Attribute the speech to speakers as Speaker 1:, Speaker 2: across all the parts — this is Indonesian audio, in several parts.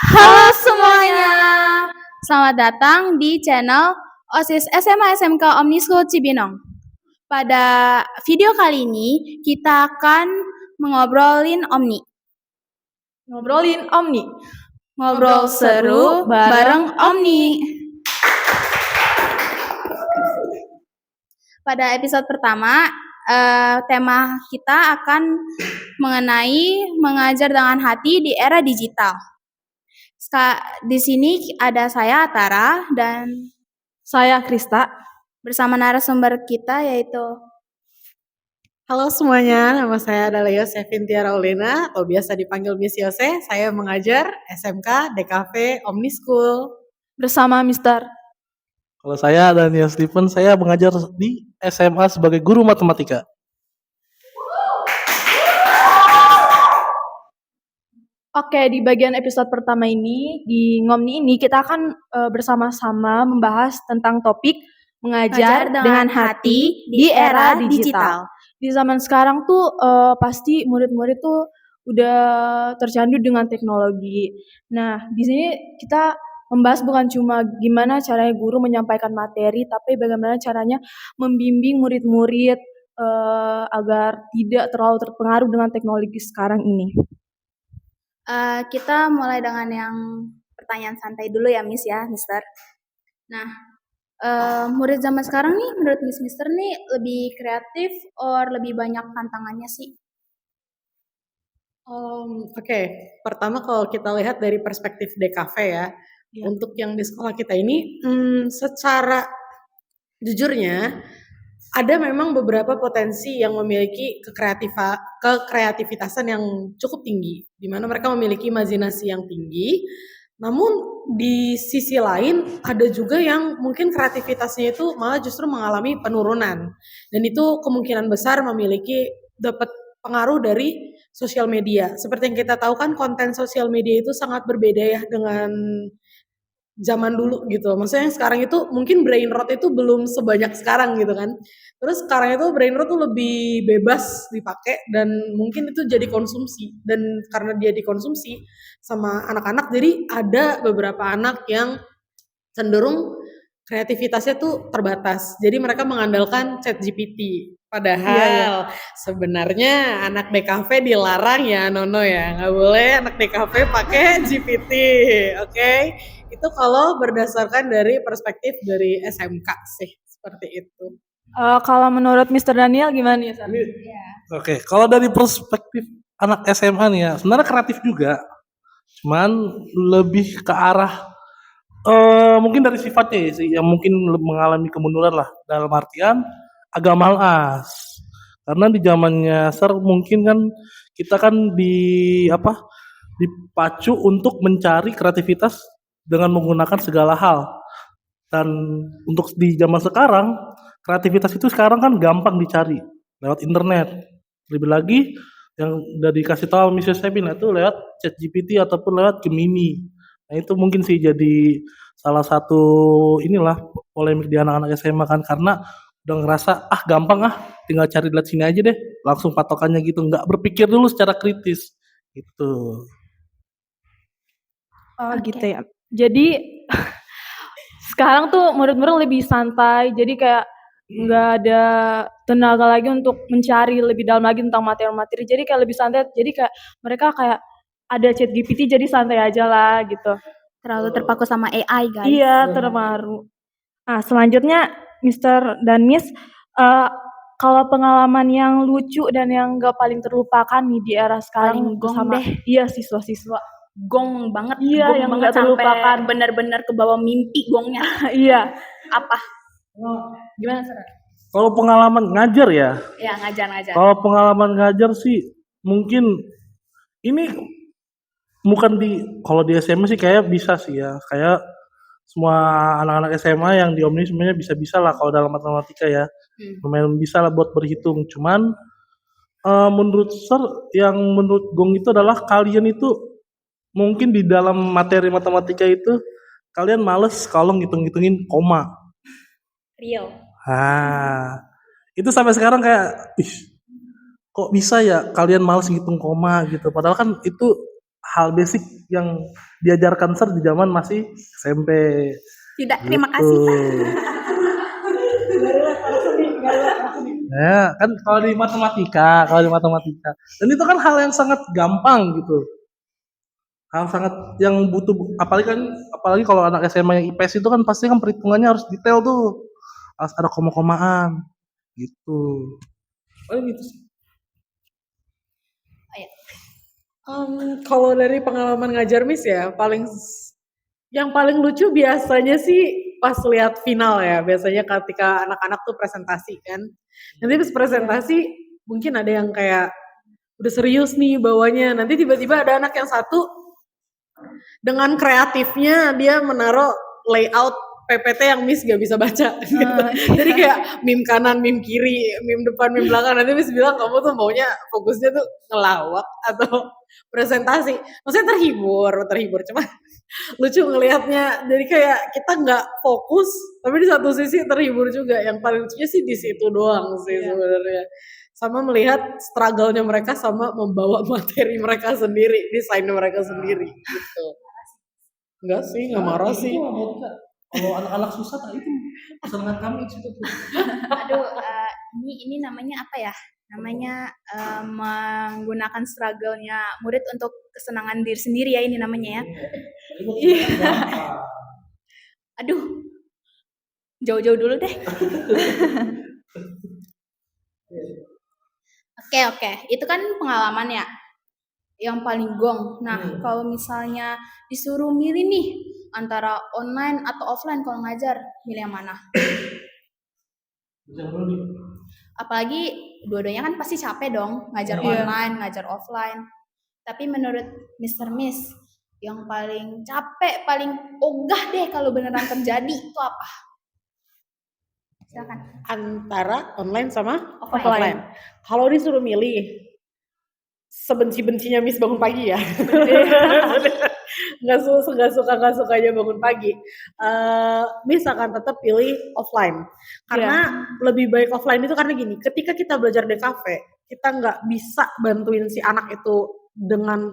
Speaker 1: Halo semuanya, selamat datang di channel OSIS SMA SMK Omnischool Cibinong. Pada video kali ini kita akan ngobrolin Omni. Ngobrol seru bareng Omni. Pada episode pertama, tema kita akan mengenai mengajar dengan hati di era digital. Di sini ada saya Atara dan
Speaker 2: saya Krista
Speaker 1: bersama narasumber kita yaitu.
Speaker 3: Halo semuanya, nama saya adalah Yosefin Tiara Olena atau biasa dipanggil Miss Yose. Saya mengajar SMK DKV Omnischool
Speaker 2: bersama Mr.
Speaker 4: Kalau saya Daniel Stephen, saya mengajar di SMA sebagai guru matematika.
Speaker 2: Oke, di bagian episode pertama ini, di Ngomni ini kita akan bersama-sama membahas tentang topik mengajar dengan hati di era digital. Di zaman sekarang tuh pasti murid-murid tuh udah tercandu dengan teknologi. Nah, di sini kita membahas bukan cuma gimana caranya guru menyampaikan materi, tapi bagaimana caranya membimbing murid-murid agar tidak terlalu terpengaruh dengan teknologi sekarang ini.
Speaker 1: Kita mulai dengan yang pertanyaan santai dulu ya Miss ya, Mister. Nah, murid zaman sekarang nih menurut Mister nih lebih kreatif or lebih banyak tantangannya sih?
Speaker 3: Oke, pertama kalau kita lihat dari perspektif DKV ya. Untuk yang di sekolah kita ini, secara jujurnya ada memang beberapa potensi yang memiliki kekreativitasan yang cukup tinggi, di mana mereka memiliki imajinasi yang tinggi. Namun di sisi lain ada juga yang mungkin kreativitasnya itu malah justru mengalami penurunan, dan itu kemungkinan besar dapat pengaruh dari sosial media. Seperti yang kita tahu kan, konten sosial media itu sangat berbeda ya dengan zaman dulu gitu. Maksudnya yang sekarang itu mungkin brain rot itu belum sebanyak sekarang gitu kan. Terus sekarang itu brain rot tuh lebih bebas dipakai dan mungkin itu jadi konsumsi. Dan karena dia dikonsumsi sama anak-anak, jadi ada beberapa anak yang cenderung kreativitasnya tuh terbatas. Jadi mereka mengandalkan ChatGPT. Padahal sebenarnya anak DKV dilarang ya Nono ya. Nggak boleh anak DKV pakai GPT. Oke? Itu kalau berdasarkan dari perspektif dari SMK sih. Seperti itu.
Speaker 2: Kalau menurut Mr. Daniel gimana ya?
Speaker 4: Oke, kalau dari perspektif anak SMA nih ya, sebenarnya kreatif juga. Cuman lebih ke arah mungkin dari sifatnya sih yang mungkin mengalami kemunduran lah, dalam artian agak malas. Karena di zamannya mungkin kan kita kan dipacu untuk mencari kreativitas dengan menggunakan segala hal. Dan untuk di zaman sekarang, kreativitas itu sekarang kan gampang dicari lewat internet. Lebih lagi yang udah dikasih tahu Mrs. Sabin itu lewat ChatGPT ataupun lewat Gemini. Nah itu mungkin sih jadi salah satu polemik di anak-anak SMA kan, karena udah ngerasa gampang tinggal cari lihat sini aja deh, langsung patokannya gitu, nggak berpikir dulu secara kritis gitu.
Speaker 2: Gitu ya. Jadi sekarang tuh murid-murid lebih santai, jadi kayak nggak ada tenaga lagi untuk mencari lebih dalam lagi tentang materi-materi. Jadi kayak lebih santai. Jadi kayak mereka kayak ada ChatGPT, jadi santai aja lah gitu.
Speaker 1: Terlalu terpaku sama AI guys.
Speaker 2: Iya, terpengaruh. Nah, selanjutnya Mr. dan Miss, kalau pengalaman yang lucu dan yang gak paling terlupakan nih di era sekarang bersama siswa-siswa.
Speaker 1: Gong banget.
Speaker 2: Iya,
Speaker 1: gong
Speaker 2: yang
Speaker 1: banget
Speaker 2: gak terlupakan.
Speaker 1: sampai benar-benar ke bawah mimpi gongnya.
Speaker 2: Iya.
Speaker 1: Apa? Gimana Sir?
Speaker 4: Kalau pengalaman ngajar ya?
Speaker 1: Ya, ngajar.
Speaker 4: Kalau pengalaman ngajar sih mungkin ini bukan kalau di SMA sih kayak bisa sih ya, kayak semua anak-anak SMA yang di Omni sebenarnya bisa-bisa lah kalau dalam matematika ya. Lumayan bisa lah buat berhitung. Cuman menurut Gong itu adalah kalian itu mungkin di dalam materi matematika itu kalian males kalau ngitung-ngitungin koma.
Speaker 1: Real.
Speaker 4: Itu sampai sekarang kayak kok bisa ya kalian males ngitung koma gitu. Padahal kan itu hal basic yang diajarkan Sir di zaman masih SMP.
Speaker 1: Tidak, terima kasih.
Speaker 4: Ya, kan kalau di matematika. Dan itu kan hal yang sangat gampang gitu. Hal sangat yang butuh, apalagi kalau anak SMA yang IPS itu kan pasti kan perhitungannya harus detail tuh. Harus ada koma-komaan gitu. Paling gitu sih.
Speaker 3: Kalau dari pengalaman ngajar Miss ya, yang paling lucu biasanya sih pas lihat final ya. Biasanya ketika anak-anak tuh presentasi kan. Nanti pas presentasi mungkin ada yang kayak udah serius nih bawanya. Nanti tiba-tiba ada anak yang satu dengan kreatifnya dia menaruh layout PPT yang Miss gak bisa baca gitu. Jadi kayak meme kanan, meme kiri, meme depan, meme belakang. Nanti Miss bilang kamu tuh maunya fokusnya tuh ngelawak atau presentasi. Maksudnya terhibur. Cuma lucu ngelihatnya. Jadi kayak kita nggak fokus, tapi di satu sisi terhibur juga. Yang paling lucunya sih di situ doang sih sebenarnya. Sama melihat struggle-nya mereka sama membawa materi mereka sendiri, desain mereka sendiri gitu. Enggak sih, nggak marah sih.
Speaker 4: Kalau anak-anak susah itu pesanan kami itu tuh.
Speaker 1: Aduh, ini namanya apa ya? Namanya menggunakan struggle-nya murid untuk kesenangan diri sendiri ya, ini namanya ya. Iya. Aduh, jauh-jauh dulu deh. Oke, itu kan pengalaman ya, yang paling gong. Nah, kalau misalnya disuruh milih nih antara online atau offline kalau ngajar, milih yang mana? Apalagi dua-duanya kan pasti capek dong, ngajar online, ngajar offline. Tapi menurut Mr. Miss, yang paling capek, paling ogah deh kalau beneran terjadi itu apa? Silakan.
Speaker 3: Antara online sama
Speaker 1: Offline.
Speaker 3: Kalau disuruh milih, sebenci-bencinya Miss bangun pagi ya. Nggak sukanya bangun pagi. Miss akan tetap pilih offline. Karena lebih baik offline itu karena gini, ketika kita belajar di kafe, kita nggak bisa bantuin si anak itu dengan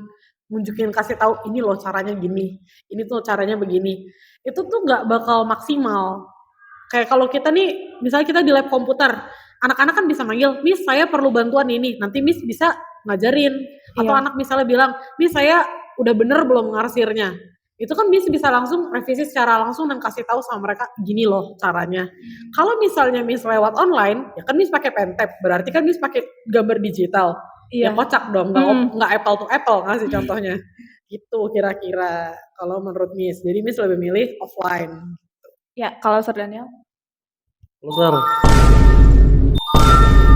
Speaker 3: nunjukin, kasih tahu ini loh caranya gini, ini tuh caranya begini. Itu tuh nggak bakal maksimal. Kayak kalau kita nih, misalnya kita di lab komputer, anak-anak kan bisa manggil, Miss saya perlu bantuan ini, nanti Miss bisa ngajarin. Atau anak misalnya bilang, Miss saya udah bener belum ngarsirnya. Itu kan Miss bisa langsung revisi secara langsung dan kasih tahu sama mereka, gini loh caranya. Kalau misalnya Miss lewat online, ya kan Miss pakai pentap, berarti kan Miss pakai gambar digital. Ya kocak dong, nggak apple to apple ngasih contohnya. Gitu kira-kira kalau menurut Miss. Jadi Miss lebih milih offline.
Speaker 2: Ya, kalau Sir Daniel?
Speaker 4: Sir.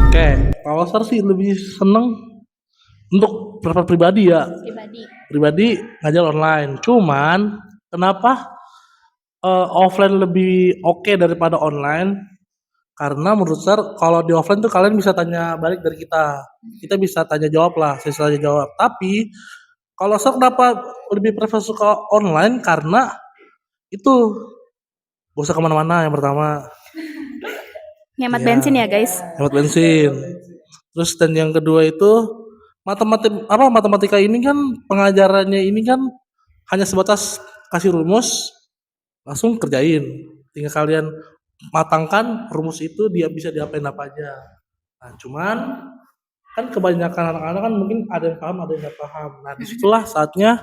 Speaker 4: Oke, kalau Sir sih lebih seneng untuk pribadi ya. Pribadi ngajar online. Cuman kenapa offline lebih oke daripada online? Karena menurut Sir kalau di offline tuh kalian bisa tanya balik dari kita. Kita bisa tanya jawab lah, sesi tanya jawab. Tapi kalau Sir kenapa lebih prefer suka online? Karena itu gak usah kemana-mana yang pertama.
Speaker 1: Hemat bensin ya guys.
Speaker 4: Hemat bensin. Terus dan yang kedua itu matematika ini kan pengajarannya ini kan hanya sebatas kasih rumus langsung kerjain. Tinggal kalian matangkan rumus itu dia bisa diapain apa aja. Nah, cuman kan kebanyakan anak-anak kan mungkin ada yang paham, ada yang nggak paham. Nah, disitulah saatnya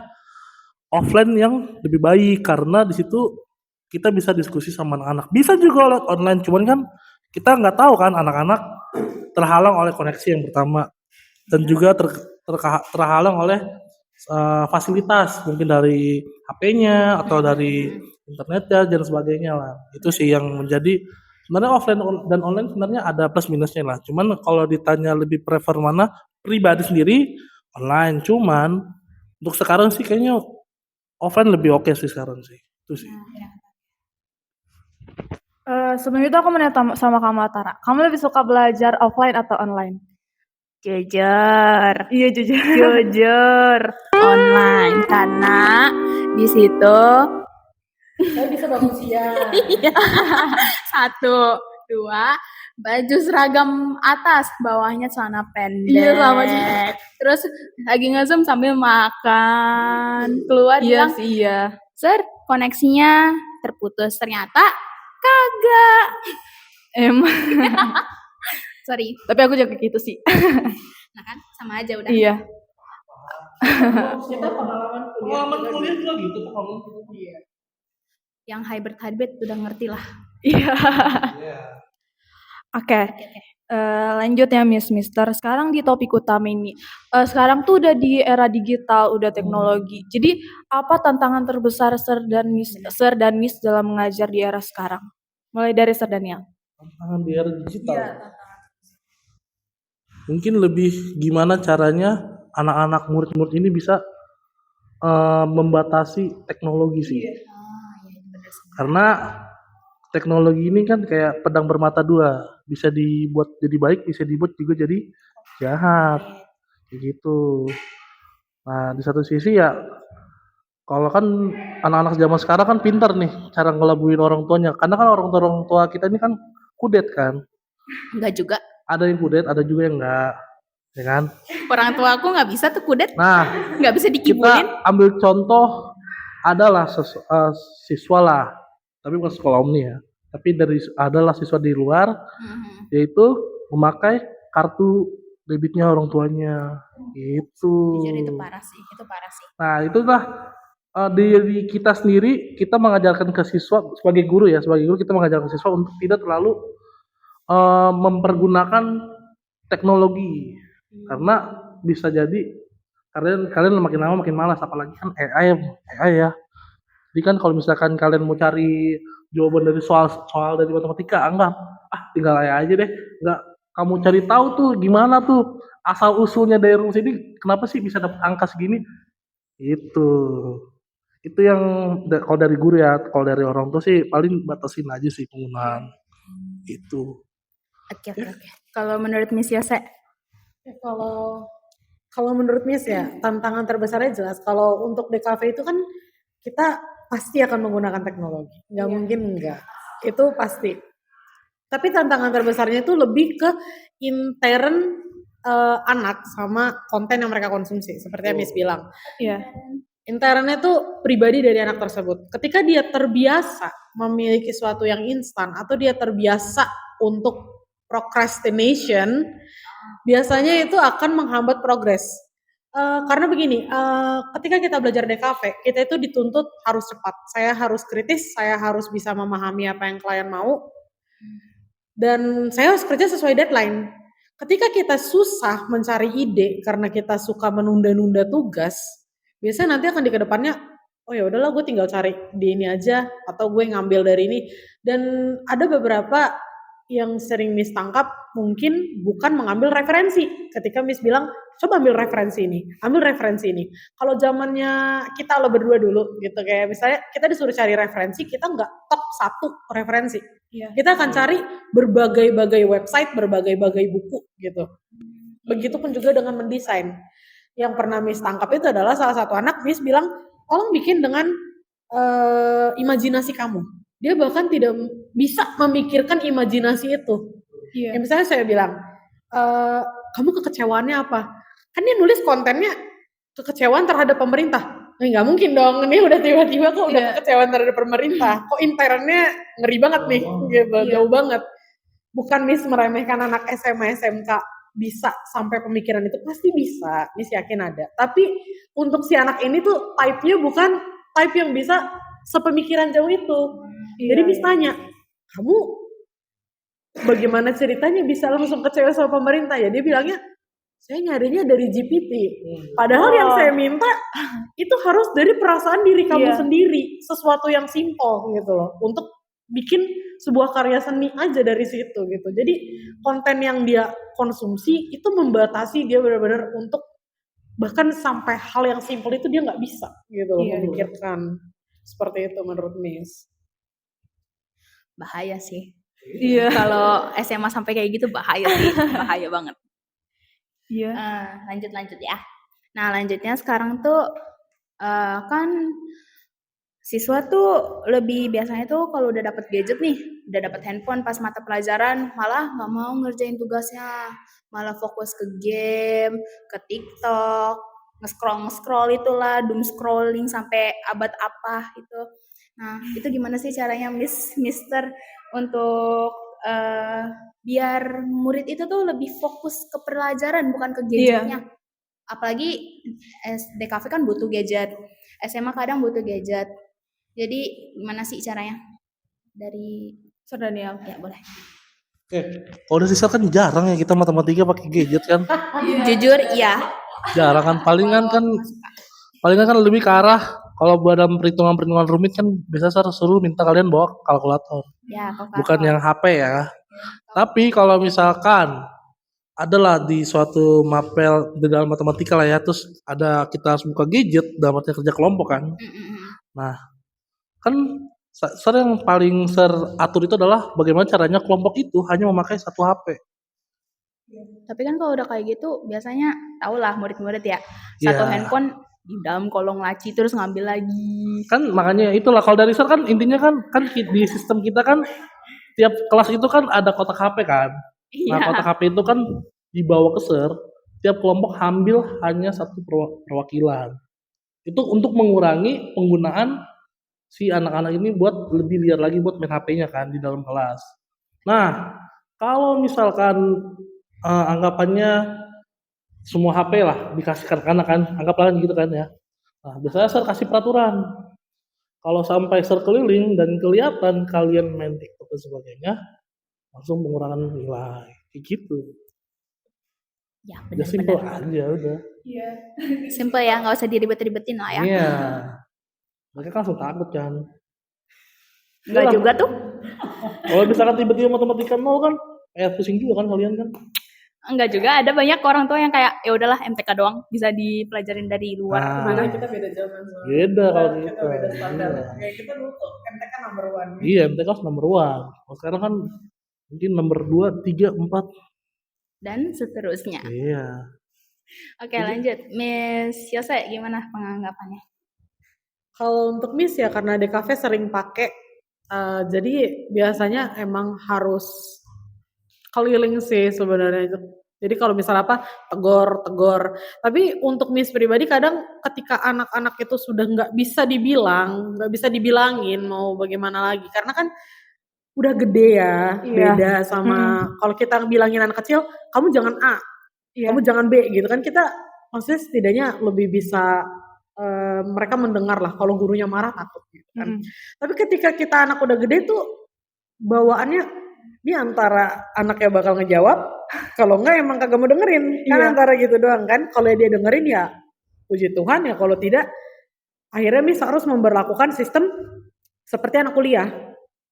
Speaker 4: offline yang lebih baik karena di situ kita bisa diskusi sama anak-anak. Bisa juga lewat online, cuman kan kita nggak tahu kan anak-anak terhalang oleh koneksi yang pertama dan juga terhalang oleh fasilitas mungkin dari HP-nya atau dari internetnya dan sebagainya lah. Itu sih yang menjadi sebenarnya offline dan online sebenarnya ada plus minusnya lah. Cuman kalau ditanya lebih prefer mana, pribadi sendiri online. Cuman untuk sekarang sih kayaknya offline lebih oke sih sekarang sih. Itu sih.
Speaker 2: Sebelum itu aku mau nanya sama kamu Tara. Kamu lebih suka belajar offline atau online?
Speaker 1: Jujur.
Speaker 2: Iya jujur.
Speaker 1: Jujur. Online karena di situ
Speaker 3: saya bisa bangun siang.
Speaker 1: 1, 2, baju seragam atas, bawahnya celana pendek.
Speaker 2: Iya, sama juga.
Speaker 1: Terus lagi nge-zoom sambil makan. Keluar
Speaker 2: Iya
Speaker 1: bilang,
Speaker 2: sih, iya.
Speaker 1: "Sir, koneksinya terputus." Ternyata kagak.
Speaker 2: Emang.
Speaker 1: Sorry.
Speaker 2: Tapi aku juga gitu sih.
Speaker 1: Nah kan, sama aja udah.
Speaker 2: Iya.
Speaker 3: Kita pengalaman
Speaker 4: kuliah juga gitu pengalaman.
Speaker 3: Iya.
Speaker 1: Yang hybrid udah ngerti lah.
Speaker 2: Iya. Oke. Lanjut ya Mister. Sekarang di topik utama ini. Sekarang tuh udah di era digital, udah teknologi. Jadi apa tantangan terbesar Sir dan Miss dalam mengajar di era sekarang? Mulai dari Sir Daniel.
Speaker 4: Tantangan di era digital. Mungkin lebih gimana caranya anak-anak murid-murid ini bisa membatasi teknologi sih. Karena teknologi ini kan kayak pedang bermata dua, bisa dibuat jadi baik, bisa dibuat juga jadi jahat, kayak gitu. Nah di satu sisi ya, kalau kan anak-anak zaman sekarang kan pintar nih cara ngelabuin orang tuanya, karena kan orang tua kita ini kan kudet kan,
Speaker 1: Enggak juga.
Speaker 4: ada yang kudet, ada juga yang enggak, ya kan?
Speaker 1: Orang tua aku nggak bisa tuh kudet.
Speaker 4: Nah
Speaker 1: Nggak bisa dikibulin.
Speaker 4: kita ambil contoh adalah siswa lah, tapi bukan sekolah Omni ya, tapi adalah siswa di luar, yaitu memakai kartu debitnya orang tuanya gitu.
Speaker 1: Jujur itu parah sih.
Speaker 4: Nah itulah di kita sendiri, kita mengajarkan ke siswa sebagai guru kita mengajarkan ke siswa untuk tidak terlalu mempergunakan teknologi, karena bisa jadi kalian makin lama makin malas, apalagi kan AI ya. Jadi kan kalau misalkan kalian mau cari jawaban dari soal dari matematika, tinggal AI aja deh. Enggak, kamu cari tahu tuh gimana tuh asal usulnya dari rumus ini, kenapa sih bisa dapat angka segini? Itu yang kalau dari guru ya. Kalau dari orang tua sih paling batasin aja sih penggunaan itu.
Speaker 1: Oke. Kalau menurut Miss Yose?
Speaker 3: Ya, kalau menurut Miss ya, tantangan terbesarnya jelas. Kalau untuk DKV itu kan kita pasti akan menggunakan teknologi. Nggak mungkin enggak. Itu pasti. Tapi tantangan terbesarnya itu lebih ke intern anak sama konten yang mereka konsumsi. Seperti yang Miss bilang.
Speaker 2: Iya.
Speaker 3: Internnya tuh pribadi dari anak tersebut. Ketika dia terbiasa memiliki sesuatu yang instan atau dia terbiasa untuk procrastination, biasanya itu akan menghambat progres. Karena begini, ketika kita belajar DKV, kita itu dituntut harus cepat. Saya harus kritis, saya harus bisa memahami apa yang klien mau, dan saya harus kerja sesuai deadline. Ketika kita susah mencari ide karena kita suka menunda-nunda tugas, biasanya nanti akan di kedepannya, oh ya udahlah gue tinggal cari di ini aja, atau gue ngambil dari ini. Dan ada beberapa yang sering Miss tangkap mungkin bukan mengambil referensi. Ketika Miss bilang, coba ambil referensi ini. Kalau zamannya kita lo berdua dulu gitu, kayak misalnya kita disuruh cari referensi, kita nggak top 1 referensi.
Speaker 2: Iya.
Speaker 3: Kita akan cari berbagai-bagai website, berbagai-bagai buku gitu. Begitupun juga dengan mendesain. Yang pernah Miss tangkap itu adalah salah satu anak, Miss bilang, tolong bikin dengan imajinasi kamu. Dia bahkan tidak bisa memikirkan imajinasi itu.
Speaker 2: Iya.
Speaker 3: Ya, misalnya saya bilang, kamu kekecewaannya apa? Kan dia nulis kontennya kekecewaan terhadap pemerintah. Nggak mungkin dong, ini udah tiba-tiba kok udah kekecewaan terhadap pemerintah. Kok internnya ngeri banget nih, gitu, jauh banget. Bukan Miss meremehkan anak SMA, SMK bisa sampai pemikiran itu, pasti bisa, Miss yakin ada. Tapi untuk si anak ini tuh type-nya bukan type yang bisa sepemikiran jauh itu. Jadi Miss tanya, kamu bagaimana ceritanya bisa langsung kecewa sama pemerintah? Ya dia bilangnya, saya nyarinya dari GPT. Padahal yang saya minta itu harus dari perasaan diri kamu sendiri, sesuatu yang simple gitu loh, untuk bikin sebuah karya seni aja dari situ gitu. Jadi konten yang dia konsumsi itu membatasi dia benar-benar untuk bahkan sampai hal yang simple itu dia nggak bisa gitu loh, memikirkan. Seperti itu menurut Miss.
Speaker 1: Bahaya sih.
Speaker 2: Iya.
Speaker 1: Kalau SMA sampai kayak gitu bahaya sih, bahaya banget.
Speaker 2: Iya.
Speaker 1: Lanjut ya. Nah lanjutnya sekarang tuh kan Siswa tuh lebih biasanya tuh kalau udah dapet gadget nih, udah dapet handphone pas mata pelajaran, malah nggak mau ngerjain tugasnya, malah fokus ke game, ke TikTok, nge-scroll itulah, doom scrolling sampai abad apa itu. Nah, itu gimana sih caranya Mister untuk biar murid itu tuh lebih fokus ke pelajaran bukan ke gadgetnya. Apalagi DKV kan butuh gadget, SMA kadang butuh gadget. Jadi gimana sih caranya? Dari
Speaker 2: Sir Daniel.
Speaker 1: ya boleh.
Speaker 4: Oke, kalau dari siswa kan jarang ya kita matematika pakai gadget kan.
Speaker 1: Jujur iya.
Speaker 4: Jarang kan, palingan kan lebih ke arah kalau buat dalam perhitungan rumit kan biasa saya suruh minta kalian bawa kalkulator.
Speaker 1: Ya,
Speaker 4: Bukan yang HP ya. Tapi kalau misalkan adalah di suatu mapel di dalam matematika lah ya, terus ada kita harus buka gadget dalam artinya kerja kelompok kan. Nah, kan yang paling atur itu adalah bagaimana caranya kelompok itu hanya memakai satu HP.
Speaker 1: Tapi kan kalau udah kayak gitu biasanya tau lah murid-murid ya, satu
Speaker 4: Iya.
Speaker 1: handphone di dalam kolong laci terus ngambil lagi.
Speaker 4: Kan makanya itulah kalau dari kan intinya kan di sistem kita kan tiap kelas itu kan ada kotak HP kan. Nah,
Speaker 1: Iya.
Speaker 4: kotak HP itu kan dibawa ke tiap kelompok ambil hanya satu perwakilan. Itu untuk mengurangi penggunaan si anak-anak ini buat lebih liar lagi buat main HP-nya kan di dalam kelas. Nah, kalau misalkan anggapannya semua HP lah dikasihkan ke anak kan, anggaplah gitu kan ya. Nah, biasanya saya kasih peraturan. Kalau sampai keliling dan kelihatan kalian main TikTok dan sebagainya, langsung pengurangan nilai. Kayak gitu.
Speaker 1: Ya,
Speaker 4: Udah simple
Speaker 1: benar-benar.
Speaker 4: aja udah.
Speaker 1: Simple ya, nggak usah diribet-ribetin lah ya.
Speaker 4: Iya. Mereka kan langsung takut kan.
Speaker 1: Enggak
Speaker 4: Iyalah.
Speaker 1: juga tuh.
Speaker 4: Kalau misalkan tiba-tiba matematika 0 kan, pusing juga kan kalian kan.
Speaker 1: Enggak juga, ada banyak orang tua yang kayak ya udahlah MTK doang bisa dipelajarin dari luar.
Speaker 4: Nah,
Speaker 3: Karena kita beda zaman soalnya.
Speaker 4: beda kalau
Speaker 3: Kita
Speaker 4: gitu.
Speaker 3: beda standar.
Speaker 4: Iya.
Speaker 3: Kayak kita dulu tuh MTK number one.
Speaker 4: Iya, MTK harus nomor 1. Kalau sekarang kan mungkin nomor 2, 3, 4.
Speaker 1: Dan seterusnya.
Speaker 4: Iya.
Speaker 1: Oke, lanjut. Miss Yose, gimana penganggapannya?
Speaker 3: Kalau untuk Miss ya karena DKV sering pakai, jadi biasanya emang harus keliling sih sebenarnya itu. Jadi kalau misalnya apa tegur. Tapi untuk Miss pribadi kadang ketika anak-anak itu sudah nggak bisa dibilangin mau bagaimana lagi karena kan udah gede ya,
Speaker 2: Iya.
Speaker 3: beda sama kalau kita bilangin anak kecil, kamu jangan A, kamu jangan B gitu kan kita maksudnya setidaknya lebih bisa mereka mendengar lah kalau gurunya marah takut gitu kan. Tapi ketika kita anak udah gede tuh bawaannya ini antara anaknya bakal ngejawab, kalau enggak emang kagak mau dengerin kan antara gitu doang kan. Kalau dia dengerin ya puji Tuhan ya, kalau tidak akhirnya Miss harus memberlakukan sistem seperti anak kuliah.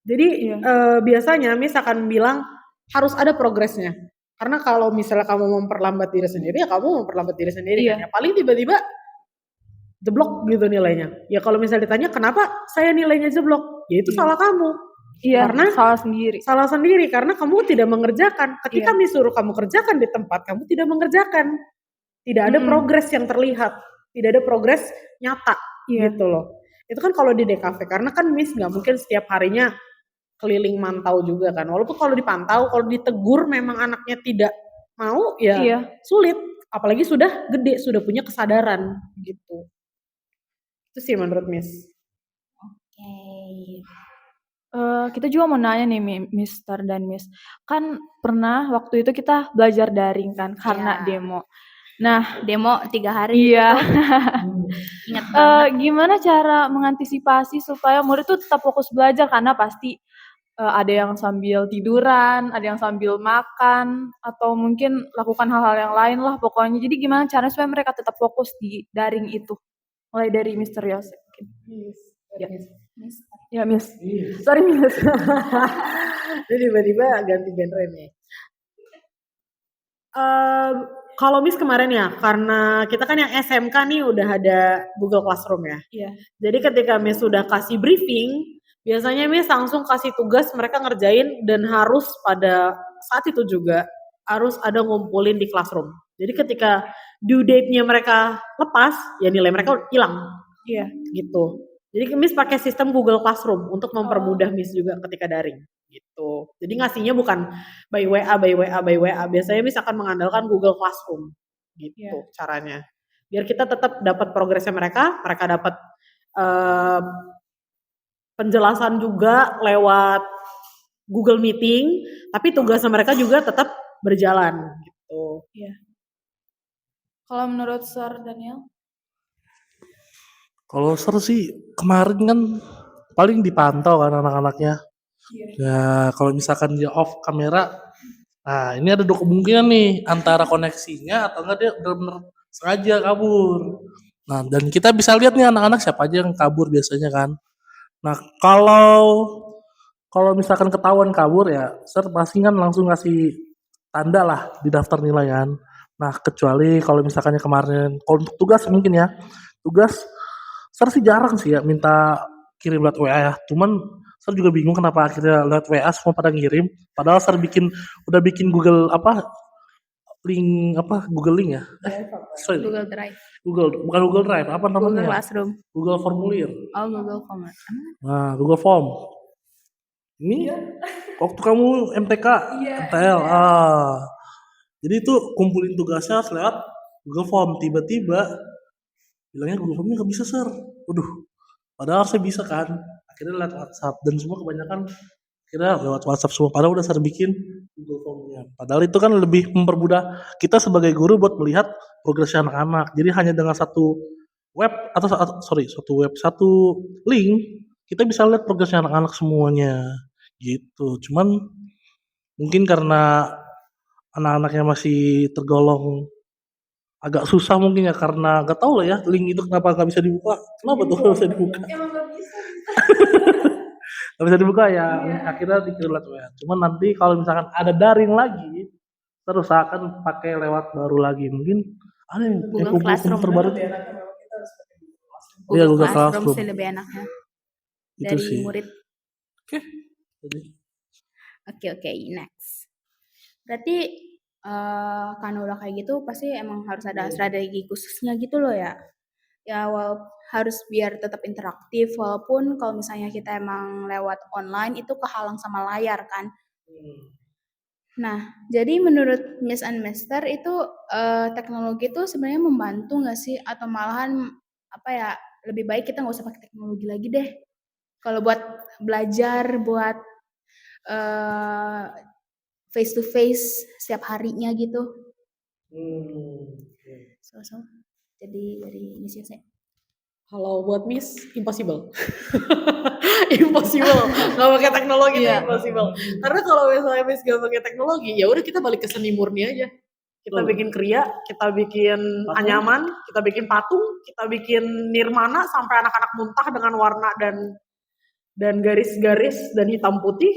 Speaker 3: Jadi biasanya Miss akan bilang harus ada progresnya. Karena kalau misalnya kamu memperlambat diri sendiri ya kamu memperlambat diri sendiri kan ya. Paling tiba-tiba jeblok gitu nilainya. Ya kalau misalnya ditanya kenapa saya nilainya jeblok, ya itu salah kamu.
Speaker 2: Iya,
Speaker 3: Karena
Speaker 2: salah sendiri.
Speaker 3: karena kamu tidak mengerjakan. Ketika suruh kamu kerjakan di tempat, kamu tidak mengerjakan. Tidak ada progres yang terlihat, tidak ada progres nyata gitu loh. Itu kan kalau di DKV karena kan Miss nggak mungkin setiap harinya keliling mantau juga kan. Walaupun kalau dipantau, kalau ditegur memang anaknya tidak mau ya sulit. Apalagi sudah gede, sudah punya kesadaran gitu. Itu sih menurut Miss.
Speaker 1: Oke.
Speaker 2: Kita juga mau nanya nih Mister dan Miss. Kan pernah waktu itu kita belajar daring kan karena demo. Nah,
Speaker 1: demo 3 hari.
Speaker 2: Iya.
Speaker 1: Ingat banget.
Speaker 2: Gimana cara mengantisipasi supaya murid tuh tetap fokus belajar karena pasti ada yang sambil tiduran, ada yang sambil makan, atau mungkin lakukan hal-hal yang lain lah pokoknya. Jadi gimana caranya supaya mereka tetap fokus di daring itu? Mulai dari Mister Yosef. Ya, Miss. Sorry, Miss.
Speaker 3: Jadi tiba-tiba ganti genre nih. Kalau Miss kemarin ya, karena kita kan yang SMK nih udah ada Google Classroom ya.
Speaker 2: Iya.
Speaker 3: Jadi ketika Miss sudah kasih briefing, biasanya Miss langsung kasih tugas mereka ngerjain dan harus pada saat itu juga harus ada ngumpulin di classroom. Jadi ketika due date-nya mereka lepas, ya nilai mereka hilang.
Speaker 2: Iya.
Speaker 3: Gitu. Jadi Miss pakai sistem Google Classroom untuk mempermudah Miss juga ketika daring gitu. Jadi ngasihnya bukan by WA, by WA, by WA. Biasanya Miss akan mengandalkan Google Classroom gitu caranya. Biar kita tetap dapat progresnya mereka dapat penjelasan juga lewat Google Meeting, tapi tugasnya mereka juga tetap berjalan gitu.
Speaker 2: Kalau menurut Sir Daniel?
Speaker 4: Kalau Sir sih kemarin kan paling dipantau kan anak-anaknya. Ya kalau misalkan dia off kamera, nah ini ada dua kemungkinan nih antara koneksinya atau enggak dia benar-benar sengaja kabur. Nah dan kita bisa lihat nih anak-anak siapa aja yang kabur biasanya kan. Nah kalau misalkan ketahuan kabur ya, Sir pasti kan langsung ngasih tanda lah di daftar nilai kan. Nah kecuali kalau misalkannya kemarin, kalau untuk tugas mungkin ya, tugas Sir sih jarang sih ya minta kirim lewat WA ya. Cuman Sir juga bingung kenapa akhirnya lewat WA semua pada ngirim. Padahal Sir udah bikin Google Google link ya? Sorry,
Speaker 1: Google Drive,
Speaker 4: bukan Google Drive, apa
Speaker 1: Google
Speaker 4: namanya?
Speaker 1: Classroom,
Speaker 4: Google Formulir.
Speaker 1: Google Form.
Speaker 4: Nah, Google Form. Ini waktu kamu MTK, MTL. Jadi itu kumpulin tugasnya lewat Google Form. Tiba-tiba bilangnya Google Formnya nggak bisa, Sir. Waduh, padahal saya bisa kan. Akhirnya lewat WhatsApp. Dan semua kebanyakan akhirnya lewat WhatsApp semua. Padahal udah Sir bikin Google Formnya. Padahal itu kan lebih mempermudah kita sebagai guru buat melihat progres anak-anak. Jadi hanya dengan satu web satu link kita bisa lihat progresnya anak-anak semuanya gitu. Cuman mungkin karena anak-anaknya masih tergolong agak susah mungkin ya karena nggak tahu lah ya link itu kenapa nggak bisa dibuka. Kenapa tuh nggak bisa dibuka?
Speaker 2: Emang gak bisa.
Speaker 4: Nggak bisa dibuka ya. Akhirnya dikirim lewat WA. Cuman nanti kalau misalkan ada daring lagi terus akan pakai lewat baru lagi mungkin ada yang
Speaker 1: Google Classroom
Speaker 4: terbaru.
Speaker 1: Google
Speaker 4: Google
Speaker 1: Classroom
Speaker 4: Classroom.
Speaker 1: sih lebih enaknya
Speaker 4: Itu
Speaker 1: dari
Speaker 4: sih.
Speaker 1: murid.
Speaker 4: Jadi,
Speaker 1: Oke, next. Berarti karena udah kayak gitu pasti emang harus ada strategi khususnya gitu loh ya. Ya harus biar tetap interaktif walaupun kalau misalnya kita emang lewat online itu kehalang sama layar kan. Nah, jadi menurut Miss and Mister itu teknologi itu sebenarnya membantu nggak sih atau malahan apa ya lebih baik kita nggak usah pakai teknologi lagi deh. Kalau buat belajar, buat face to face setiap harinya gitu. So. Jadi dari Miss Yose.
Speaker 3: Kalau buat Miss, impossible. Impossible. Gak pakai teknologi itu impossible. Karena kalau misalnya Miss gak pakai teknologi, ya udah kita balik ke seni murni aja. Kita bikin kriya, kita bikin anyaman, kita bikin patung, kita bikin nirmana sampai anak-anak muntah dengan warna dan garis-garis dan hitam putih.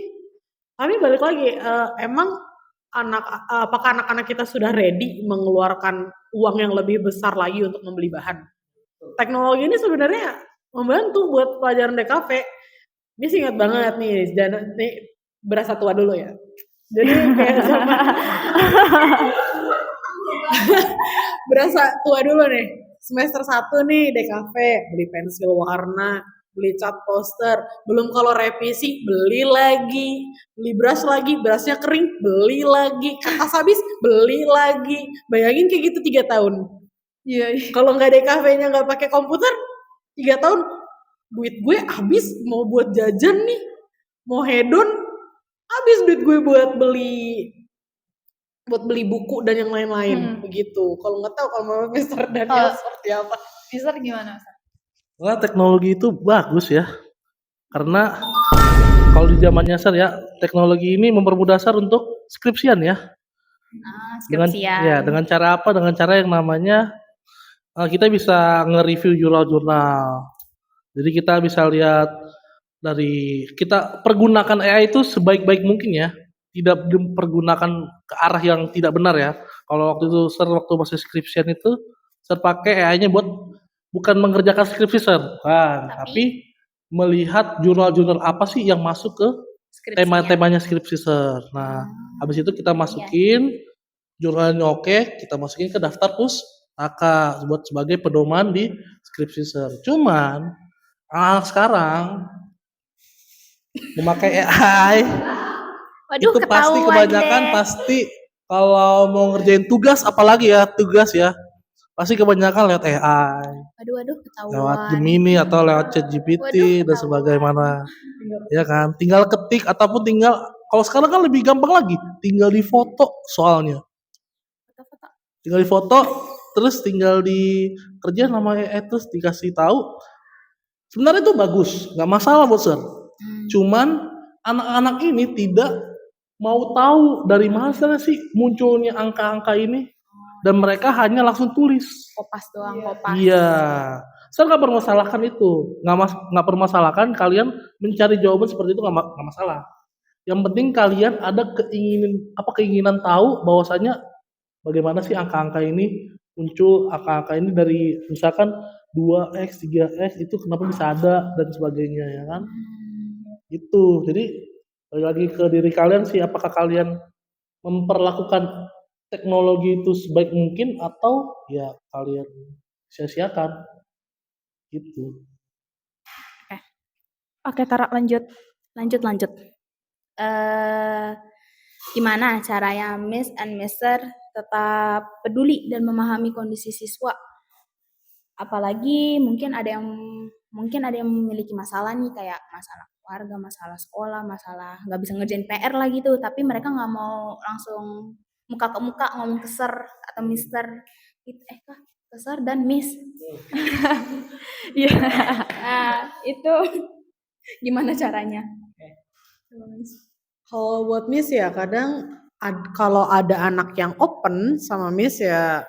Speaker 3: Tapi balik lagi, emang apakah anak-anak kita sudah ready mengeluarkan uang yang lebih besar lagi untuk membeli bahan? Teknologi ini sebenarnya membantu buat pelajaran DKV. Ini ingat banget nih berasa tua dulu ya. Jadi kayak sama berasa tua dulu nih. Semester 1 nih DKV, beli pensil warna, beli cat poster, belum kalau revisi beli lagi, beli brush lagi, brushnya kering, beli lagi, kertas habis, beli lagi. Bayangin kayak gitu 3 tahun.
Speaker 2: Iya.
Speaker 3: Kalau nggak DKV-nya nggak pakai komputer, 3 tahun duit gue habis mau buat jajan nih, mau hedon, habis duit gue buat beli buku dan yang lain-lain begitu. Kalau nggak tahu kalau Mister Daniel seperti apa.
Speaker 2: Mister gimana?
Speaker 4: Wah, teknologi itu bagus ya. Karena kalau di zamannya Sar ya, teknologi ini mempermudah Sar untuk skripsian ya.
Speaker 1: Skripsian.
Speaker 4: Dengan cara apa? Dengan cara yang namanya kita bisa nge-review jurnal-jurnal. Jadi kita bisa lihat kita pergunakan AI itu sebaik-baik mungkin ya. Tidak dipergunakan ke arah yang tidak benar ya. Kalau waktu masih skripsian itu Sir pakai AI-nya buat bukan mengerjakan skripsi Sir, tapi melihat jurnal-jurnal apa sih yang masuk ke tema-temanya skripsi Sir. Nah, habis itu kita masukin jurnalnya oke, kita masukin ke daftar pustaka buat sebagai pedoman di skripsi Sir. Cuman Anak sekarang memakai AI
Speaker 1: Waduh,
Speaker 4: itu pasti
Speaker 1: ketahuan
Speaker 4: kebanyakan
Speaker 1: deh.
Speaker 4: pasti kalau mau ngerjain tugas apalagi ya tugas ya pasti kebanyakan lewat AI,
Speaker 1: Waduh,
Speaker 4: lewat
Speaker 1: ketahuan.
Speaker 4: Gemini atau lewat ChatGPT dan sebagaimana ya kan tinggal ketik ataupun tinggal kalau sekarang kan lebih gampang lagi tinggal di foto soalnya tinggal di foto terus tinggal di kerja nama AI terus dikasih tahu sebenarnya itu bagus nggak masalah bos Sir. Cuman anak-anak ini tidak mau tahu dari mana sih munculnya angka-angka ini dan mereka hanya langsung tulis.
Speaker 1: Kopas doang, kopas.
Speaker 4: Iya, saya nggak permasalahkan itu, nggak permasalahkan kalian mencari jawaban seperti itu nggak masalah. Yang penting kalian ada keinginan tahu bahwasanya bagaimana sih angka-angka ini muncul angka-angka ini dari misalkan 2x, 3x itu kenapa bisa ada dan sebagainya ya kan? Itu. Jadi balik lagi ke diri kalian sih apakah kalian memperlakukan teknologi itu sebaik mungkin atau ya kalian sia-siakan gitu.
Speaker 2: Oke, Tara lanjut.
Speaker 1: Lanjut. Gimana caranya Miss and Mister tetap peduli dan memahami kondisi siswa? Apalagi mungkin ada yang memiliki masalah nih kayak masalah keluarga, masalah sekolah, masalah nggak bisa ngerjain PR lah gitu, tapi mereka nggak mau langsung muka ke muka ngomong ke Sir atau Mister gitu, Kak, ke Sir dan Miss.
Speaker 2: Iya.
Speaker 1: Nah, itu gimana caranya?
Speaker 3: Kalau buat Miss ya kadang kalau ada anak yang open sama Miss ya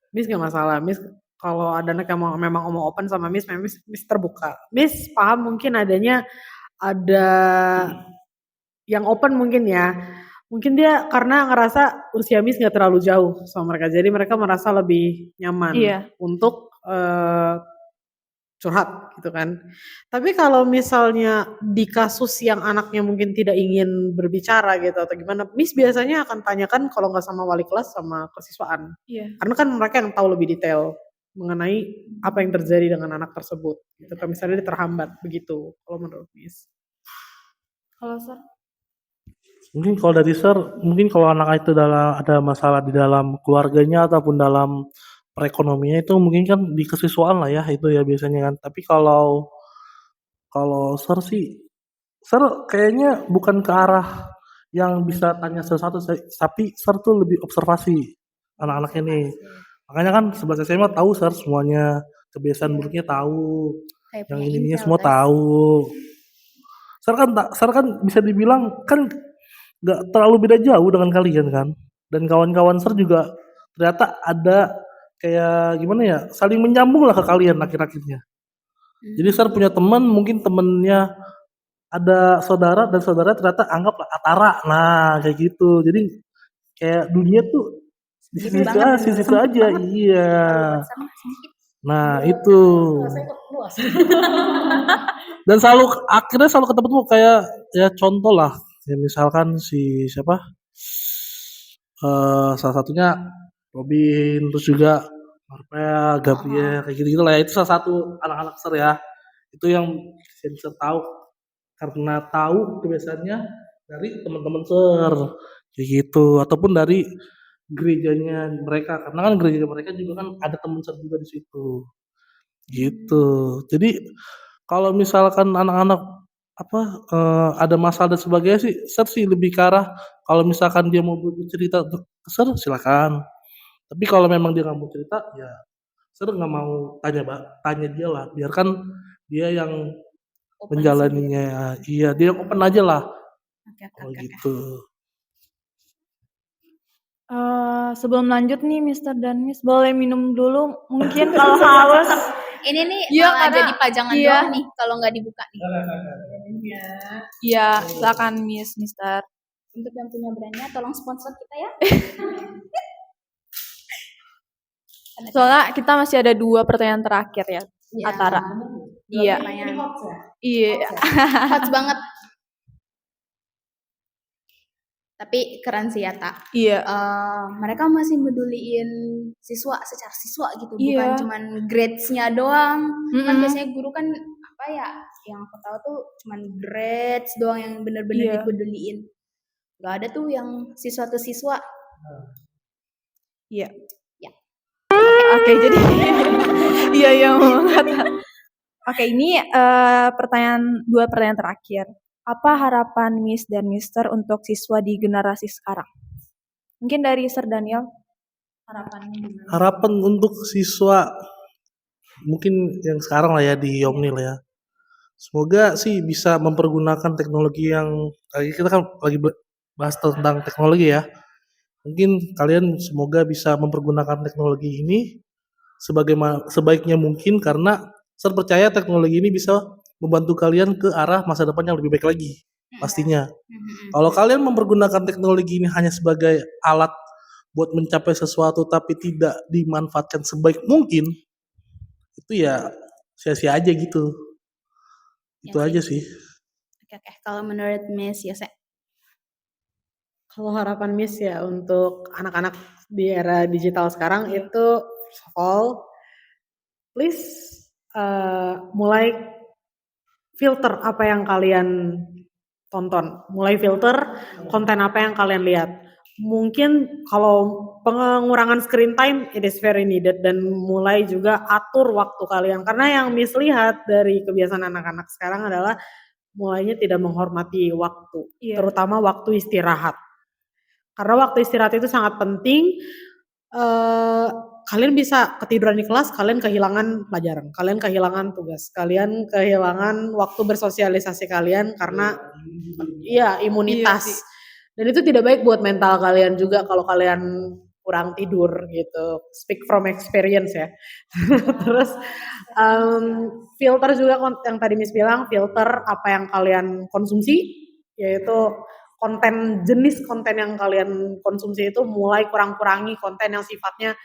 Speaker 3: Miss nggak masalah. Miss kalau ada anak yang memang mau open sama Miss, Miss terbuka. Miss paham mungkin ada yang open mungkin ya. Mungkin dia karena ngerasa usia Miss nggak terlalu jauh sama mereka, jadi mereka merasa lebih nyaman untuk curhat gitu kan. Tapi kalau misalnya di kasus yang anaknya mungkin tidak ingin berbicara gitu atau gimana, Miss biasanya akan tanyakan kalau nggak sama wali kelas sama kesiswaan.
Speaker 2: Iya.
Speaker 3: Karena kan mereka yang tahu lebih detail mengenai apa yang terjadi dengan anak tersebut. Gitu. Kalau misalnya dia terhambat begitu, kalau menurut Miss.
Speaker 2: Kalau Sir?
Speaker 4: Mungkin kalau dari Sir, mungkin kalau anak itu ada masalah di dalam keluarganya ataupun dalam perekonomiannya itu mungkin kan di kesiswaan lah ya itu ya biasanya kan. Tapi kalau Sir sih, Sir kayaknya bukan ke arah yang bisa tanya satu-satu, tapi Sir tuh lebih observasi anak-anaknya nih. Makanya kan 11 SMA tahu Sir semuanya kebiasaan buruknya tahu,
Speaker 1: Kayak
Speaker 4: yang
Speaker 1: punya
Speaker 4: ininya
Speaker 1: intel,
Speaker 4: semua
Speaker 1: guys.
Speaker 4: tahu. Sir kan bisa dibilang kan nggak terlalu beda jauh dengan kalian kan. Dan kawan-kawan Sir juga ternyata ada kayak gimana ya, saling menyambung lah ke kalian akhir-akhirnya. Jadi Sir punya teman, mungkin temennya ada saudara dan saudara ternyata anggaplah Atara. Nah, kayak gitu. Jadi kayak dunia tuh di situ aja. Iya.
Speaker 1: Sama sedikit.
Speaker 4: Nah, itu. Dan akhirnya selalu ketemu kayak ya contoh lah. Ya misalkan si siapa? Salah satunya Robin, terus juga Marvel, Gabriel, kayak gitu lah ya. Itu salah satu anak-anak Sir ya. Itu yang Sir tahu karena tahu kebiasaannya dari teman-teman Sir kayak gitu ataupun dari gerejanya mereka karena kan gereja mereka juga kan ada teman Sir juga di situ gitu. Jadi kalau misalkan anak-anak ada masalah dan sebagainya sih Sir sih lebih ke arah kalau misalkan dia mau bercerita ke Sir silakan. Tapi kalau memang dia nggak mau cerita ya Sir nggak mau tanya dia lah, biarkan dia yang menjalaninya. Iya, dia yang open aja lah.
Speaker 1: Oke.
Speaker 4: Gitu.
Speaker 2: Sebelum lanjut nih Mister dan Miss boleh minum dulu mungkin kalau haus.
Speaker 1: Ini nih
Speaker 2: Iya,
Speaker 1: malah
Speaker 2: karena-
Speaker 1: jadi pajangan
Speaker 2: iya.
Speaker 1: doang nih kalau nggak dibuka nih.
Speaker 2: Iya, silakan Miss, Mister.
Speaker 1: Untuk yang punya brandnya tolong sponsor kita ya.
Speaker 2: Soalnya kita masih ada 2 pertanyaan terakhir ya, Atara. Iya.
Speaker 1: Lumayan.
Speaker 2: Iya.
Speaker 1: Hot banget. Tapi keren sih ya, Tak.
Speaker 2: Iya.
Speaker 1: Mereka masih meduliin siswa secara siswa gitu, bukan
Speaker 2: Iya.
Speaker 1: cuman grades-nya doang. Kan biasanya guru kan apa ya, yang aku tahu tuh cuman grades doang yang bener-bener
Speaker 2: Iya.
Speaker 1: dipeduliin. Gak ada tuh yang siswa ke siswa.
Speaker 2: Iya.
Speaker 1: Ya.
Speaker 2: Oke, jadi iya yang kata. Oke, ini dua pertanyaan terakhir. Apa harapan Miss dan Mister untuk siswa di generasi sekarang? Mungkin dari Sir Daniel, harapannya gimana?
Speaker 4: Harapan untuk siswa mungkin yang sekarang lah ya di Yomnil ya. Semoga sih bisa mempergunakan teknologi yang kita kan lagi bahas tentang teknologi ya. Mungkin kalian semoga bisa mempergunakan teknologi ini sebaiknya mungkin, karena saya percaya teknologi ini bisa membantu kalian ke arah masa depan yang lebih baik lagi pastinya. Kalau kalian mempergunakan teknologi ini hanya sebagai alat buat mencapai sesuatu tapi tidak dimanfaatkan sebaik mungkin, itu ya sia-sia aja gitu. Itu
Speaker 1: Ya
Speaker 4: aja
Speaker 1: sih.
Speaker 4: sih.
Speaker 1: Oke. Kalau menurut Miss Yose?
Speaker 3: Kalau harapan Miss ya untuk anak-anak di era digital sekarang itu first of all, please mulai filter apa yang kalian tonton, mulai filter konten apa yang kalian lihat. Mungkin kalau pengurangan screen time it is very needed, dan mulai juga atur waktu kalian, karena yang Miss lihat dari kebiasaan anak-anak sekarang adalah mulainya tidak menghormati waktu, terutama waktu istirahat. Karena waktu istirahat itu sangat penting. Kalian bisa ketiduran di kelas, kalian kehilangan pelajaran, kalian kehilangan tugas, kalian kehilangan waktu bersosialisasi kalian karena imunitas.
Speaker 2: Iya sih.
Speaker 3: Dan itu tidak baik buat mental kalian juga kalau kalian kurang tidur gitu. Speak from experience ya. Terus filter juga yang tadi Miss bilang, filter apa yang kalian konsumsi, yaitu jenis konten yang kalian konsumsi itu mulai kurang-kurangi konten yang sifatnya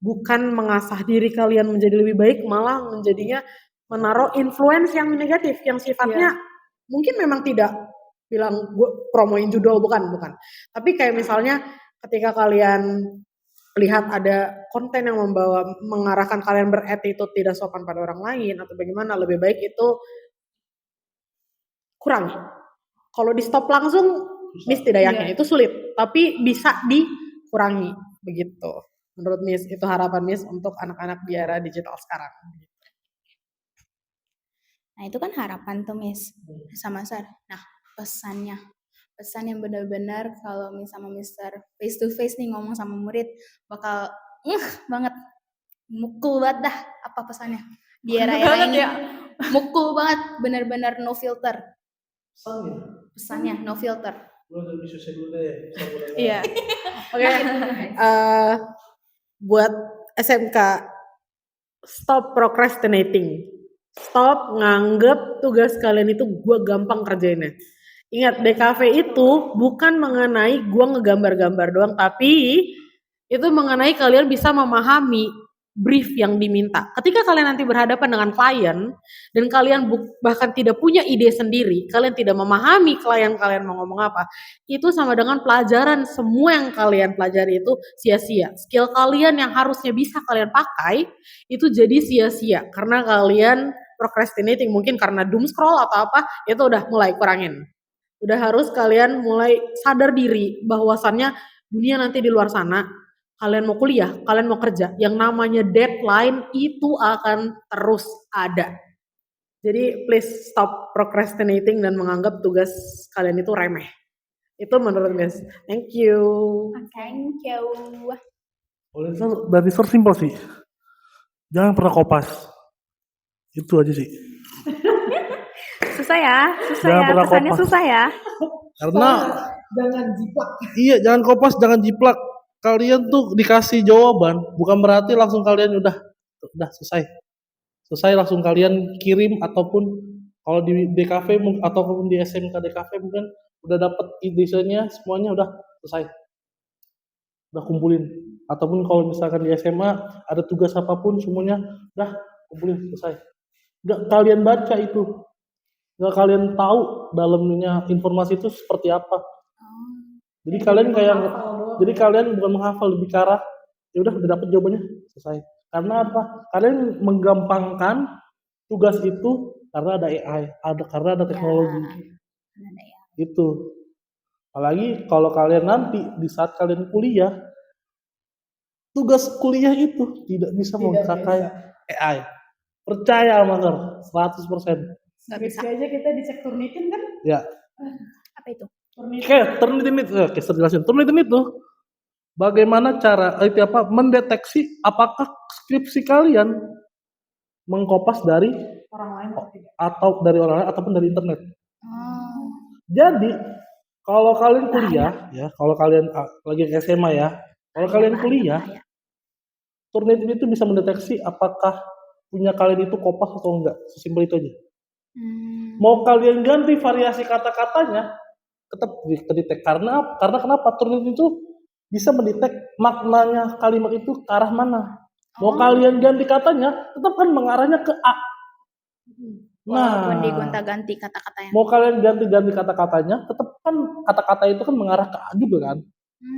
Speaker 3: bukan mengasah diri kalian menjadi lebih baik, malah menjadinya menaruh influence yang negatif, yang sifatnya mungkin memang tidak bilang gue promoin judul, bukan. Tapi kayak misalnya ketika kalian lihat ada konten yang mengarahkan kalian berattitude tidak sopan pada orang lain atau bagaimana, lebih baik itu kurangi. Kalau di stop langsung, Miss tidak yakin, itu sulit, tapi bisa dikurangi begitu. Menurut Miss, itu harapan Miss untuk anak-anak di era digital sekarang.
Speaker 1: Nah itu kan harapan tuh Miss sama Sir. Nah pesan yang benar-benar kalau Miss sama Mister face to face nih ngomong sama murid bakal banget, mukul banget dah apa pesannya di era-era ini. Mukul banget, benar-benar no filter. Pesannya no filter.
Speaker 2: Iya.
Speaker 3: Oke. Buat SMK, stop procrastinating. Stop nganggep tugas kalian itu gue gampang kerjainnya. Ingat, DKV itu bukan mengenai gue ngegambar-gambar doang, tapi itu mengenai kalian bisa memahami brief yang diminta. Ketika kalian nanti berhadapan dengan klien dan kalian bahkan tidak punya ide sendiri, kalian tidak memahami klien kalian mau ngomong apa, itu sama dengan pelajaran semua yang kalian pelajari itu sia-sia. Skill kalian yang harusnya bisa kalian pakai itu jadi sia-sia karena kalian procrastinating, mungkin karena doom scroll atau apa, itu udah mulai kurangin. Udah harus kalian mulai sadar diri bahwasannya dunia nanti di luar sana, kalian mau kuliah, kalian mau kerja, yang namanya deadline itu akan terus ada. Jadi please stop procrastinating dan menganggap tugas kalian itu remeh. Itu menurut Miss. Thank you.
Speaker 1: Thank you.
Speaker 4: Dari Sir simpel sih. Jangan pernah kopas. Itu aja sih.
Speaker 2: Susah ya, pesannya
Speaker 4: kopas.
Speaker 2: susah ya.
Speaker 4: Karena
Speaker 3: jangan jiplak.
Speaker 4: Iya, jangan kopas, jangan jiplak. Kalian tuh dikasih jawaban, bukan berarti langsung kalian udah selesai. Selesai langsung kalian kirim, ataupun kalau di DKV ataupun di SMK DKV mungkin udah dapat ide-nya, semuanya udah selesai. Udah kumpulin. Ataupun kalau misalkan di SMA ada tugas apapun semuanya udah kumpulin, selesai. Nggak kalian baca itu. Nggak kalian tahu dalamnya informasi itu seperti apa. Jadi kalian bukan menghafal, lebih ke arah ya udah dapat jawabannya, selesai. Karena apa? Kalian menggampangkan tugas itu karena ada AI, karena ada teknologi. Itu. Apalagi kalau kalian nanti di saat kalian kuliah, tugas kuliah itu tidak bisa memakai AI. Percaya sama Ger, 100%.
Speaker 1: Nggak bisa.
Speaker 3: Skripsi aja kita dicek Turnitin kan?
Speaker 4: Ya.
Speaker 1: Apa itu?
Speaker 4: Oke, Turnitin itu, saya jelasin. Turnitin itu bagaimana cara mendeteksi apakah skripsi kalian mengkopas dari
Speaker 3: Orang lain atau tidak?
Speaker 4: atau dari orang lain ataupun dari internet.
Speaker 1: Oh.
Speaker 4: Jadi kalau kalian kuliah ya, kalau kalian lagi SMA ya, kalau kalian kuliah, Turnitin itu bisa mendeteksi apakah punya kalian itu kopas atau enggak. Sesimpel itu aja. Mau kalian ganti variasi kata-katanya, tetap terdetek. Karena kenapa? Turnitin itu bisa mendetek maknanya kalimat itu ke arah mana. Mau kalian ganti katanya, tetap kan mengarahnya ke A.
Speaker 1: Walaupun digonta-ganti kata-katanya.
Speaker 4: Mau kalian ganti-ganti kata-katanya, tetap kan kata-kata itu kan mengarah ke A juga kan.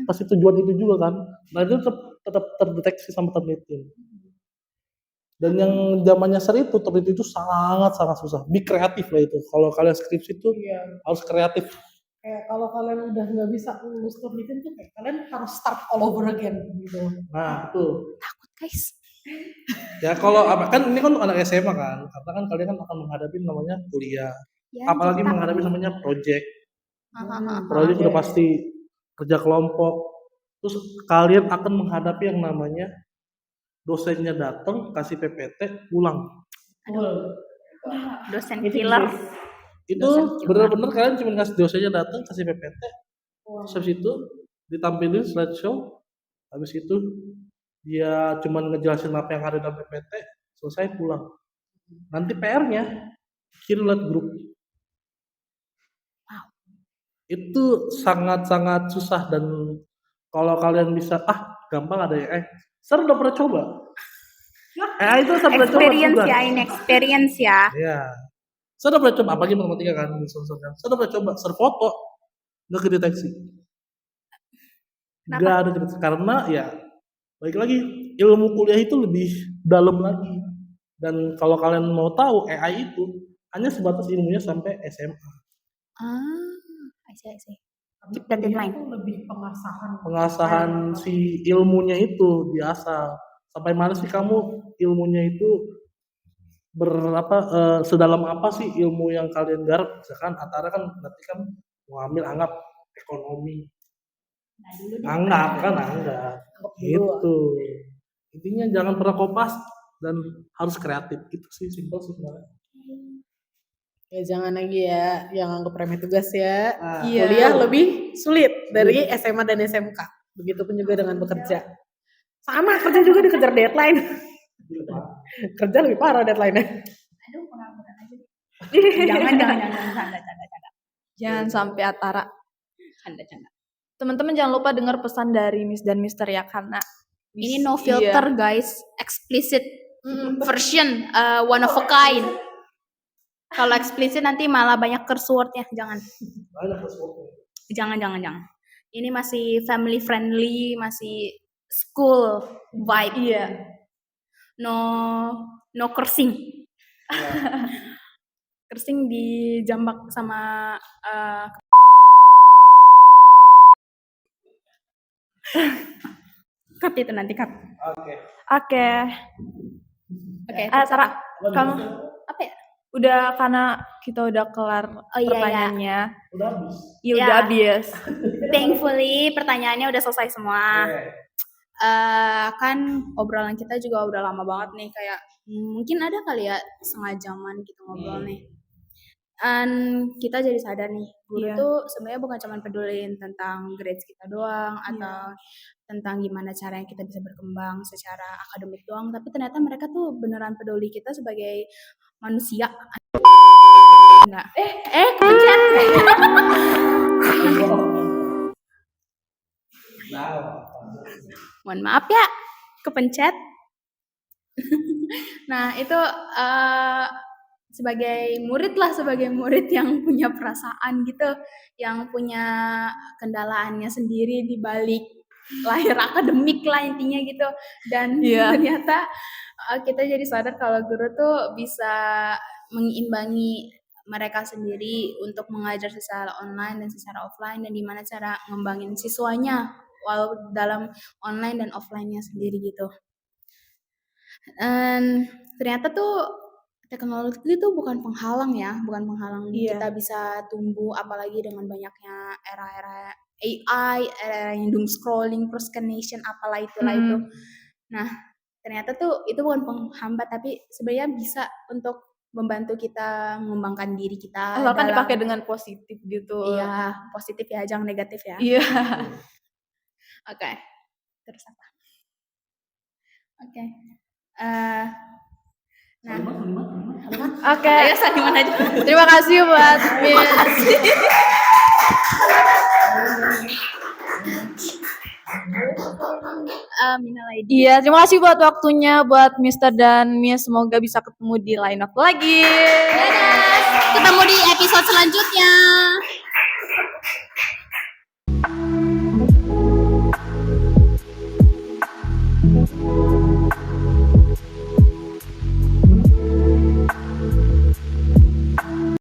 Speaker 4: Pasti tujuan itu juga kan. Nah itu tetap terdeteksi sama Turnitin. Dan yang zamannya ser itu Turnitin itu sangat susah. Be kreatif lah itu. Kalau kalian skripsi itu harus kreatif.
Speaker 3: Kayak kalau kalian udah nggak bisa lulus Turnitin tuh kayak kalian harus start all over again gitu.
Speaker 4: Nah betul.
Speaker 1: Takut guys.
Speaker 4: Ya kalau kan ini kan anak SMA kan, karena kan kalian kan akan menghadapi namanya kuliah, apalagi menghadapi namanya project. Project udah pasti kerja kelompok. Terus kalian akan menghadapi yang namanya dosennya datang kasih PPT pulang.
Speaker 1: Dosen killer.
Speaker 4: Itu benar-benar kalian cuma ngasih dosennya datang kasih PPT. Habis itu ditampilin slideshow. Habis itu dia cuma ngejelasin apa yang ada dalam PPT, selesai pulang. Nanti PR-nya kirim lewat grup. Itu sangat susah dan kalau kalian bisa gampang ada AI. Saya udah pernah coba. AI itu saya pernah coba juga.
Speaker 1: Experience ya.
Speaker 4: Iya. Saya udah pernah coba, apalagi matematika kan, saya udah pernah coba foto nggak kedeteksi. Nggak ada kedeteksi karena ya balik lagi ilmu kuliah itu lebih dalam lagi. Dan kalau kalian mau tahu AI itu hanya sebatas ilmunya sampai SMA.
Speaker 1: I see. Keep that in mind.
Speaker 3: Itu lebih
Speaker 4: Pengasahan si ilmunya itu diasah. Sampai mana sih kamu ilmunya itu sedalam apa sih ilmu yang kalian garap? Misalkan antara kan berarti kan mau ambil anggap ekonomi. Anggap. Gitu. Intinya jangan pernah kopas dan harus kreatif. Itu sih simpel sih sebenarnya.
Speaker 3: Ya jangan lagi ya yang anggap remeh tugas ya.
Speaker 2: Iya.
Speaker 3: Kuliah lebih sulit dari SMA dan SMK. Begitupun juga dengan bekerja. Sama, kerja juga dikejar deadline. Kerja lebih parah deadline-nya.
Speaker 1: Aduh, pengangguran aja. Jangan canda.
Speaker 2: Jangan sampai Atara.
Speaker 1: Canda.
Speaker 2: Teman-teman jangan lupa dengar pesan dari Miss dan Mister ya, karena
Speaker 1: Ini no filter guys, explicit version, one of a kind. Kalau explicit nanti malah banyak curse word-nya, jangan. Jangan. Ini masih family friendly, masih school vibe.
Speaker 2: Iya.
Speaker 1: No cursing. Cursing dijambak sama cut itu nanti cut.
Speaker 2: Oke. Tara, kamu
Speaker 1: Apa ya?
Speaker 2: udah karena kita udah kelar pertanyaannya.
Speaker 4: Udah habis.
Speaker 2: Iya, udah habis.
Speaker 1: Thankfully pertanyaannya udah selesai semua. Kan obrolan kita juga udah lama banget nih, kayak mungkin ada kali ya setengah jaman gitu ngobrol nih. Dan kita jadi sadar nih, guru tuh sebenarnya bukan cuma peduliin tentang grades kita doang atau tentang gimana caranya kita bisa berkembang secara akademik doang, tapi ternyata mereka tuh beneran peduli kita sebagai manusia. Enggak. Kepencet. Mohon maaf ya, kepencet. Nah, itu sebagai murid yang punya perasaan gitu, yang punya kendalaannya sendiri di balik lahir akademik lah intinya gitu. Dan ternyata kita jadi sadar kalau guru tuh bisa mengimbangi mereka sendiri untuk mengajar secara online dan secara offline, dan gimana cara ngembangin siswanya walau dalam online dan offline-nya sendiri gitu. Dan ternyata tuh teknologi itu bukan penghalang ya, bukan penghalang kita bisa tumbuh, apalagi dengan banyaknya era-era AI, era yang doom scrolling, procrastination, apalah itulah itu. Nah, ternyata tuh itu bukan penghambat, tapi sebenarnya bisa untuk membantu kita mengembangkan diri kita.
Speaker 2: Asalkan dipakai dengan positif gitu.
Speaker 1: Iya, positif ya, jangan negatif ya.
Speaker 2: Iya.
Speaker 1: Oke, terus apa? Oke. Nah,
Speaker 2: Oke.
Speaker 1: ayo Saniman aja.
Speaker 2: Terima kasih buat Miss. Iya, terima kasih buat waktunya buat Mister dan Miss. Semoga bisa ketemu di line up lagi.
Speaker 1: Dadah, ketemu di episode selanjutnya.